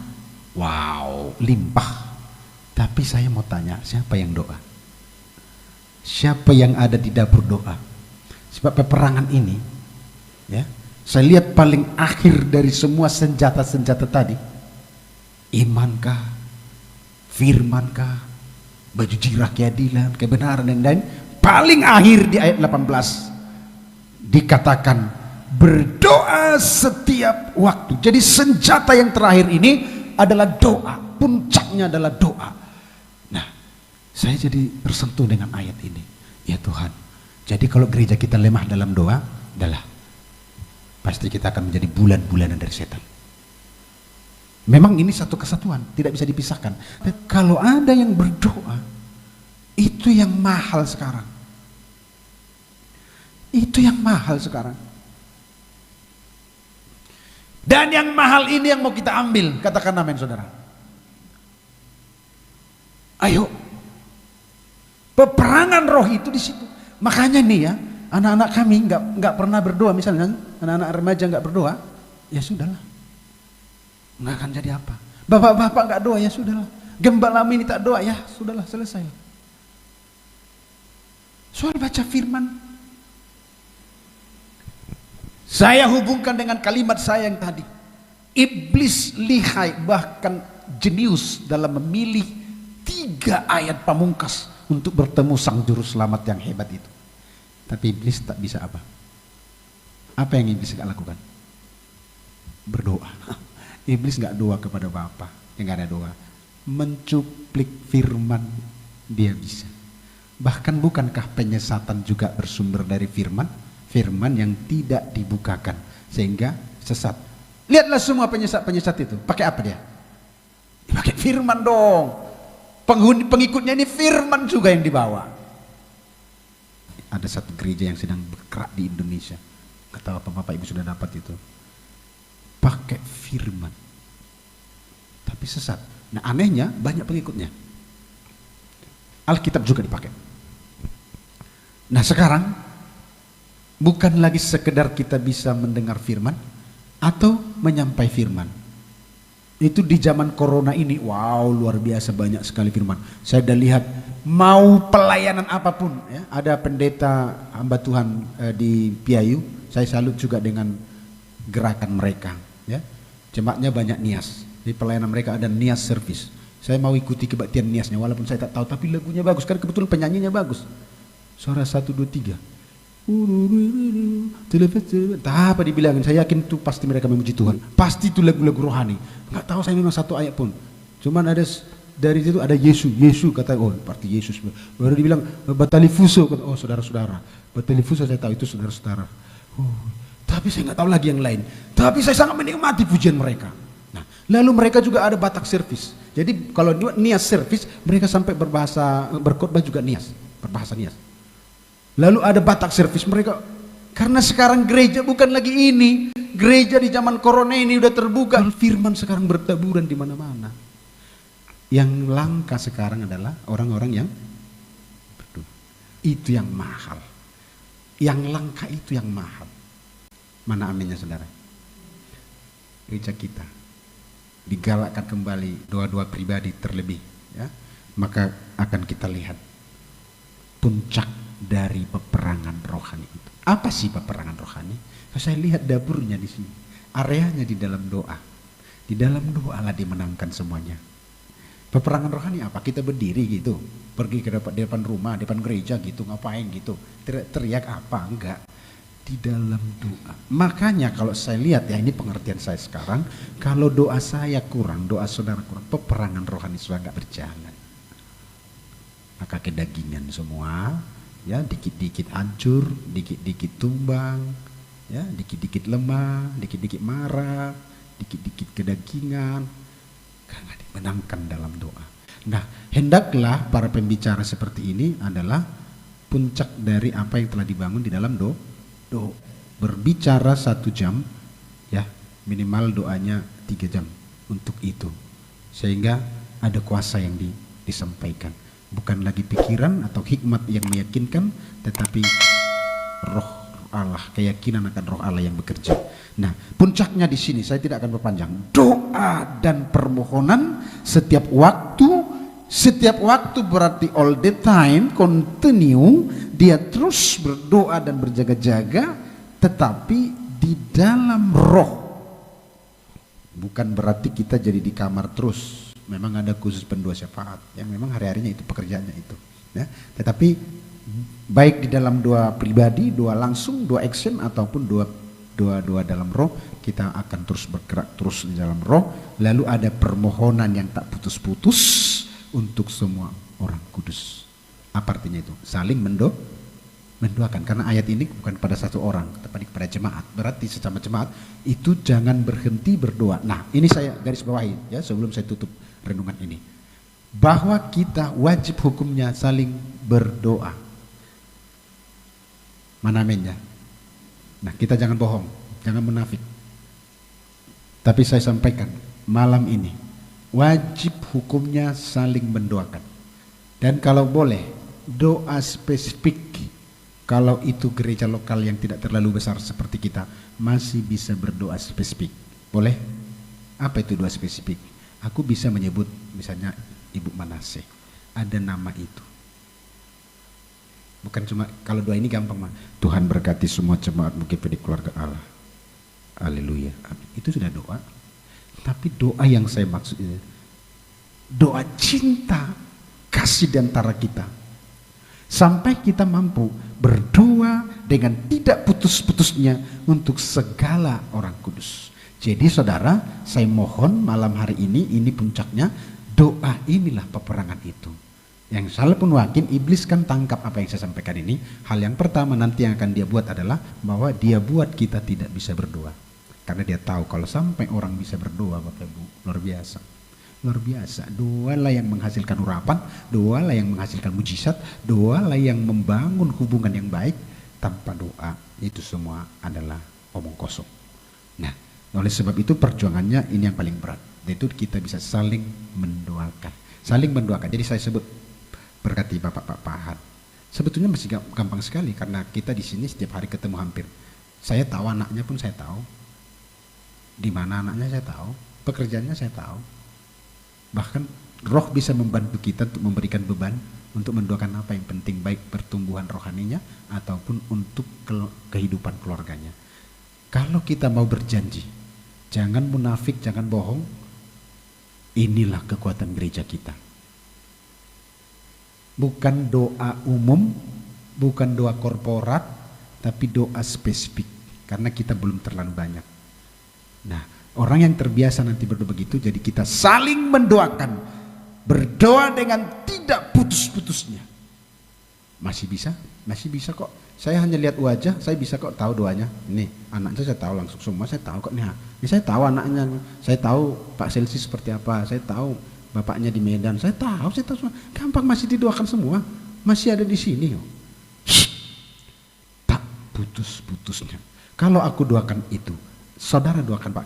Wow, limpah. Tapi saya mau tanya, siapa yang doa? Siapa yang ada di dapur doa? Sebab peperangan ini, ya, saya lihat paling akhir dari semua senjata-senjata tadi, imankah, firmankah, baju jirah keadilan, kebenaran dan lain. Paling akhir di ayat 18 dikatakan berdoa setiap waktu. Jadi senjata yang terakhir ini adalah doa, puncaknya adalah doa. Nah, saya jadi tersentuh dengan ayat ini. Ya Tuhan, jadi kalau gereja kita lemah dalam doa, adalah pasti kita akan menjadi bulan-bulanan dari setan. Memang ini satu kesatuan, tidak bisa dipisahkan. Dan kalau ada yang berdoa, itu yang mahal sekarang. Itu yang mahal sekarang. Dan yang mahal ini yang mau kita ambil, katakan amin saudara. Ayo, peperangan roh itu di situ. Makanya nih ya, anak-anak kami nggak pernah berdoa, misalnya anak-anak remaja nggak berdoa, ya sudahlah, nggak akan jadi apa. Bapak-bapak nggak doa, ya sudahlah. Gembala ini tak doa, ya sudahlah, selesai. Soal baca firman, saya hubungkan dengan kalimat saya yang tadi. Iblis lihai, bahkan jenius dalam memilih 3 ayat pamungkas untuk bertemu sang juru selamat yang hebat itu. Tapi iblis tak bisa apa? Apa yang iblis gak lakukan? Berdoa. Iblis gak doa kepada Bapa, yang gak ada doa. Mencuplik firman dia bisa. Bahkan bukankah penyesatan juga bersumber dari firman? Firman yang tidak dibukakan sehingga sesat. Lihatlah semua penyesat itu, pakai apa dia? Pakai firman dong. Pengikutnya ini firman juga yang dibawa. Ada satu gereja yang sedang bergerak di Indonesia. Gak tahu apa Bapak Ibu sudah dapat itu. Pakai firman, tapi sesat. Nah anehnya banyak pengikutnya. Alkitab juga dipakai. Nah sekarang bukan lagi sekedar kita bisa mendengar firman atau menyampai firman. Itu di zaman corona ini, wow luar biasa banyak sekali firman. Saya sudah lihat mau pelayanan apapun, ya, ada pendeta hamba Tuhan di Piayu. Saya salut juga dengan gerakan mereka. Ya, jemaatnya banyak nias. Di pelayanan mereka ada nias service. Saya mau ikuti kebaktian niasnya, walaupun saya tak tahu, tapi lagunya bagus. Karena kebetulan penyanyinya bagus. Suara 1, 2, 3. Tak apa dibilangin, saya yakin itu pasti mereka memuji Tuhan. Pasti itu lagu-lagu rohani. Nggak tahu saya memang satu ayat pun. Cuman ada dari situ ada Yesus kata, oh berarti Yesus. Baru dibilang Batalifuso, kata, oh saudara-saudara. Batalifuso saya tahu itu saudara-saudara. Oh, tapi saya nggak tahu lagi yang lain. Tapi saya sangat menikmati pujian mereka. Nah, lalu mereka juga ada Batak service. Jadi kalau nias service, mereka sampai berkhotbah juga nias, berbahasa nias. Lalu ada Batak service mereka, karena sekarang gereja bukan lagi ini. Gereja di zaman corona ini udah terbuka. Firman sekarang bertaburan di mana-mana. Yang langka sekarang adalah orang-orang yang berdoa. Itu yang mahal. Yang langka itu yang mahal. Mana aminnya saudara? Gereja kita digalakkan kembali doa-doa pribadi terlebih, ya. Maka akan kita lihat puncak dari peperangan rohani itu. Apa sih peperangan rohani? Saya lihat dapurnya di sini, areanya di dalam doa. Di dalam doa lah dimenangkan semuanya. Peperangan rohani apa? Kita berdiri gitu, pergi ke depan rumah, depan gereja gitu, ngapain gitu? Teriak apa? Enggak. Di dalam doa. Makanya kalau saya lihat, ya ini pengertian saya sekarang, kalau doa saya kurang, doa saudara kurang, peperangan rohani sudah enggak berjalan. Maka kedagingan semua, ya dikit-dikit hancur, dikit-dikit tumbang, ya dikit-dikit lemah, dikit-dikit marah, dikit-dikit kedagingan, karena dimenangkan dalam doa. Nah, hendaklah para pembicara seperti ini adalah puncak dari apa yang telah dibangun di dalam berbicara 1 jam, ya minimal doanya 3 jam untuk itu, sehingga ada kuasa yang disampaikan, bukan lagi pikiran atau hikmat yang meyakinkan, tetapi roh Allah, keyakinan akan roh Allah yang bekerja. Nah, puncaknya di sini, saya tidak akan berpanjang. Doa dan permohonan setiap waktu berarti all the time, continue, dia terus berdoa dan berjaga-jaga, tetapi di dalam roh. Bukan berarti kita jadi di kamar terus. Memang ada khusus pendua syafaat yang memang hari-harinya itu pekerjaannya itu, ya. Tetapi baik di dalam doa pribadi, doa langsung, doa action, ataupun doa dalam roh, kita akan terus bergerak terus di dalam roh. Lalu ada permohonan yang tak putus-putus untuk semua orang kudus. Apa artinya itu? Saling mendoakan, karena ayat ini bukan pada satu orang, tetapi kepada jemaat. Berarti secara jemaat itu jangan berhenti berdoa. Nah, ini saya garis bawahi ya sebelum saya tutup renungan ini, bahwa kita wajib hukumnya saling berdoa. Mana aminnya? Nah, kita jangan bohong, jangan munafik. Tapi saya sampaikan malam ini, wajib hukumnya saling mendoakan. Dan kalau boleh, doa spesifik. Kalau itu gereja lokal yang tidak terlalu besar seperti kita, masih bisa berdoa spesifik. Boleh? Apa itu doa spesifik? Aku bisa menyebut misalnya Ibu Manase, ada nama itu. Bukan cuma, kalau doa ini gampang mah, Tuhan berkati semua jemaat MUKIP di keluarga Allah. Haleluya. Itu sudah doa. Tapi doa yang saya maksud ini, doa cinta, kasih di antara kita. Sampai kita mampu berdoa dengan tidak putus-putusnya untuk segala orang kudus. Jadi saudara, saya mohon malam hari ini puncaknya, doa inilah peperangan itu. Yang salah pun yakin, iblis kan tangkap apa yang saya sampaikan ini. Hal yang pertama nanti yang akan dia buat adalah bahwa dia buat kita tidak bisa berdoa. Karena dia tahu kalau sampai orang bisa berdoa, Bapak Ibu, luar biasa. Luar biasa. Doalah yang menghasilkan urapan, doalah yang menghasilkan mujizat, doalah yang membangun hubungan yang baik. Tanpa doa itu semua adalah omong kosong. Nah, oleh sebab itu perjuangannya ini yang paling berat. Itu kita bisa saling mendoakan. Saling mendoakan. Jadi saya sebut berkati bapak-bapahan. Sebetulnya masih gampang sekali karena kita di sini setiap hari ketemu hampir. Saya tahu anaknya pun saya tahu. Di mana anaknya saya tahu, pekerjaannya saya tahu. Bahkan roh bisa membantu kita untuk memberikan beban untuk mendoakan apa yang penting, baik pertumbuhan rohaninya ataupun untuk kehidupan keluarganya. Kalau kita mau berjanji, jangan munafik, jangan bohong. Inilah kekuatan gereja kita. Bukan doa umum, bukan doa korporat, tapi doa spesifik. Karena kita belum terlalu banyak. Nah, orang yang terbiasa nanti berdoa begitu, jadi kita saling mendoakan. Berdoa dengan tidak putus-putusnya. Masih bisa? Masih bisa kok. Saya hanya lihat wajah, saya bisa kok tahu doanya. Ini anaknya saya tahu langsung semua, saya tahu kok. Ini saya tahu anaknya, saya tahu Pak Selsi seperti apa, saya tahu bapaknya di Medan, saya tahu semua. Gampang, masih didoakan semua, masih ada di sini. Tak putus-putusnya. Kalau aku doakan itu, saudara doakan Pak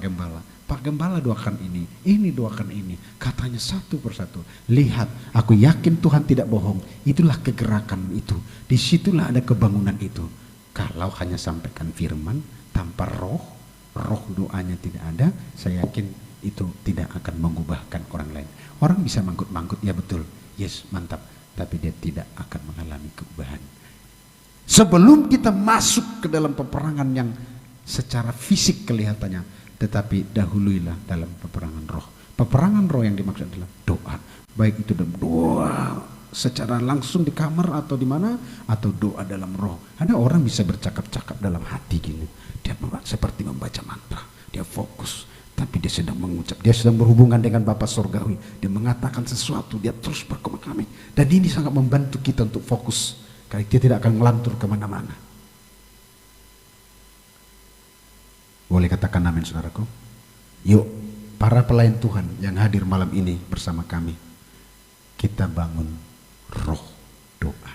Gembala doakan ini doakan ini. Katanya satu persatu. Lihat, aku yakin Tuhan tidak bohong. Itulah kegerakan itu. Disitulah ada kebangunan itu. Kalau hanya sampaikan firman tanpa roh doanya tidak ada, saya yakin itu tidak akan mengubahkan orang lain. Orang bisa manggut-manggut, ya betul, yes, mantap, tapi dia tidak akan mengalami perubahan. Sebelum kita masuk ke dalam peperangan yang secara fisik kelihatannya, tetapi dahuluilah dalam peperangan roh. Peperangan roh yang dimaksud adalah doa, baik itu dalam doa secara langsung di kamar atau di mana, atau doa dalam roh. Ada orang bisa bercakap-cakap dalam hati gini, dia seperti membaca mantra, dia fokus. Tapi dia sedang mengucap, dia sedang berhubungan dengan Bapa Surgawi. Dia mengatakan sesuatu, dia terus berkomit. Dan ini sangat membantu kita untuk fokus. Karena dia tidak akan ngelantur kemana-mana. Boleh katakan amin, saudaraku? Yuk, para pelayan Tuhan yang hadir malam ini bersama kami, kita bangun roh doa,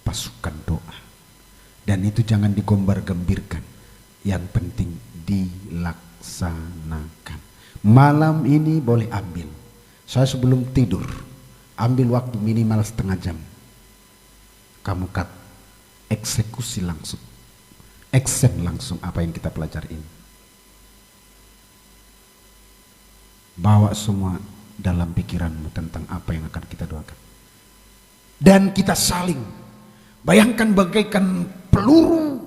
pasukan doa. Dan itu jangan digombar-gembirkan, yang penting dilaksanakan. Malam ini boleh ambil, saya sebelum tidur ambil waktu minimal setengah jam. Kamu eksekusi langsung, action langsung apa yang kita pelajari ini. Bawa semua dalam pikiranmu tentang apa yang akan kita doakan. Dan kita saling, bayangkan bagaikan peluru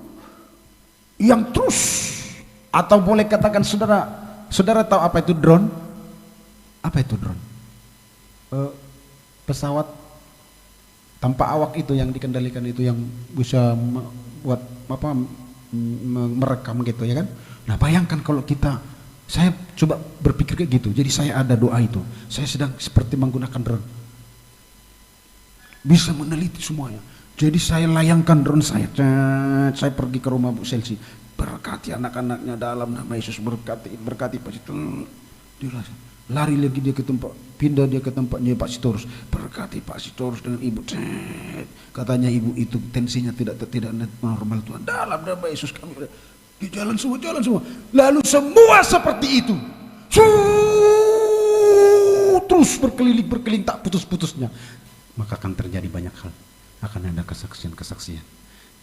yang terus, atau boleh katakan saudara tahu apa itu drone? Apa itu drone? Pesawat tanpa awak itu yang dikendalikan itu, yang bisa buat apa, merekam gitu ya kan. Nah bayangkan kalau saya coba berpikir kayak gitu, jadi saya ada doa itu, saya sedang seperti menggunakan drone, bisa meneliti semuanya. Jadi saya layangkan drone saya pergi ke rumah Bu Selsi, berkati anak-anaknya dalam nama Yesus, berkati Pak Sitorus, lari lagi dia ke tempat, pindah dia ke tempatnya Pak Sitorus, berkati Pak Sitorus dengan ibu, katanya ibu itu tensinya tidak normal Tuhan, dalam nama Yesus kami. Di jalan semua. Lalu semua seperti itu. Terus berkeliling tak putus-putusnya. Maka akan terjadi banyak hal. Akan ada kesaksian-kesaksian.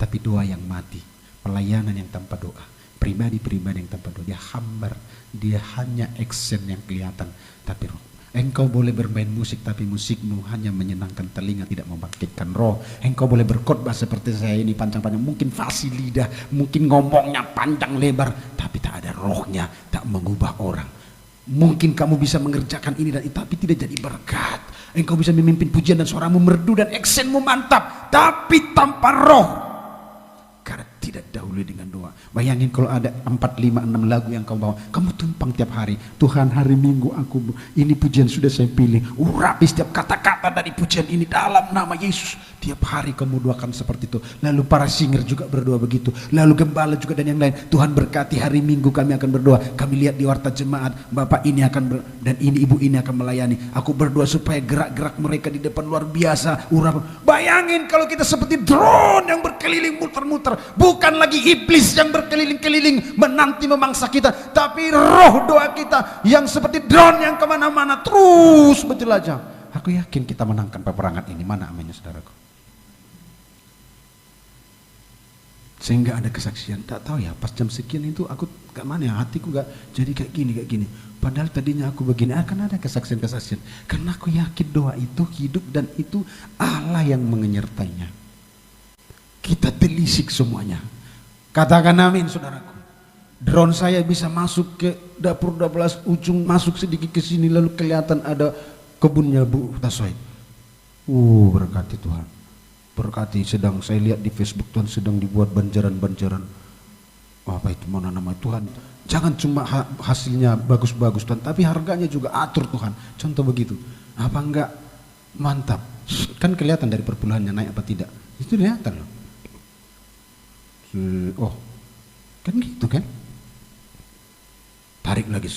Tapi doa yang mati, pelayanan yang tanpa doa, pribadi-pribadi yang tanpa doa, dia hambar. Dia hanya action yang kelihatan, tapi roh. Engkau boleh bermain musik tapi musikmu hanya menyenangkan telinga, tidak membangkitkan roh. Engkau boleh berkhotbah seperti saya ini panjang-panjang, mungkin fasih lidah, mungkin ngomongnya panjang lebar, tapi tak ada rohnya, tak mengubah orang. Mungkin kamu bisa mengerjakan ini dan itu, tapi tidak jadi berkat. Engkau bisa memimpin pujian dan suaramu merdu dan actionmu mantap, tapi tanpa roh. Karena tidak dahului dengan doa. Bayangin kalau ada 4, 5, 6 lagu yang kamu bawa, kamu tumpang tiap hari. Tuhan, hari Minggu ini pujian sudah saya pilih, urapi setiap kata-kata dari pujian ini dalam nama Yesus. Tiap hari kamu doakan seperti itu. Lalu para singer juga berdoa begitu, lalu gembala juga dan yang lain. Tuhan berkati hari Minggu kami akan berdoa. Kami lihat di warta jemaat, Bapak ini akan dan ini ibu ini akan melayani. Aku berdoa supaya gerak-gerak mereka di depan luar biasa. Bayangin kalau kita seperti drone yang berkeliling muter-muter, bukan lagi iblis yang berkeliling-keliling menanti memangsa kita, tapi roh doa kita yang seperti drone yang kemana-mana terus berjelajah. Aku yakin kita menangkan peperangan ini. Mana aminnya saudaraku? Sehingga ada kesaksian, tak tahu ya pas jam sekian itu aku gak mana ya, hatiku gak jadi kayak gini. Padahal tadinya aku begini, akan ada kesaksian-kesaksian. Karena aku yakin doa itu hidup dan itu Allah yang menyertainya. Kita telisik semuanya. Katakan amin saudaraku. Drone saya bisa masuk ke dapur 12 ujung, masuk sedikit ke sini lalu kelihatan ada kebunnya Bu Tasoid. Berkati Tuhan. Berkati, sedang saya lihat di Facebook Tuhan sedang dibuat banjaran-banjaran. Apa itu mana nama Tuhan? Jangan cuma hasilnya bagus-bagus Tuhan, tapi harganya juga atur Tuhan. Contoh begitu. Apa enggak mantap? Kan kelihatan dari perpuluhannya naik apa tidak. Itu kelihatan loh. Oh, kan gitu kan? Tarik lagi,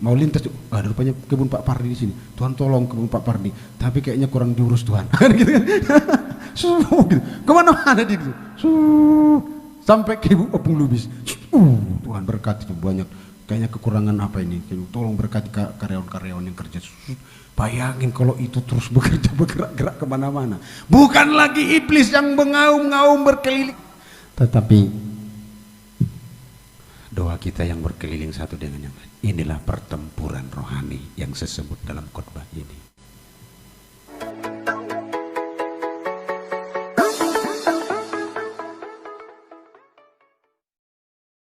mau lintas, ada rupanya kebun Pak Pardi di sini. Tuhan tolong kebun Pak Pardi, tapi kayaknya kurang diurus Tuhan. Gitu kan? Gitu. Kemana-mana dia gitu. Sampai ke Ibu Opung Lubis. Tuhan berkati banyak. Kayaknya kekurangan apa ini? Tolong berkati karyawan-karyawan yang kerja. Bayangin kalau itu terus bekerja, bergerak-gerak kemana-mana. Bukan lagi iblis yang mengaum-ngaum berkeliling, tetapi doa kita yang berkeliling satu dengan yang lain. Inilah pertempuran rohani yang saya sebut dalam khotbah ini.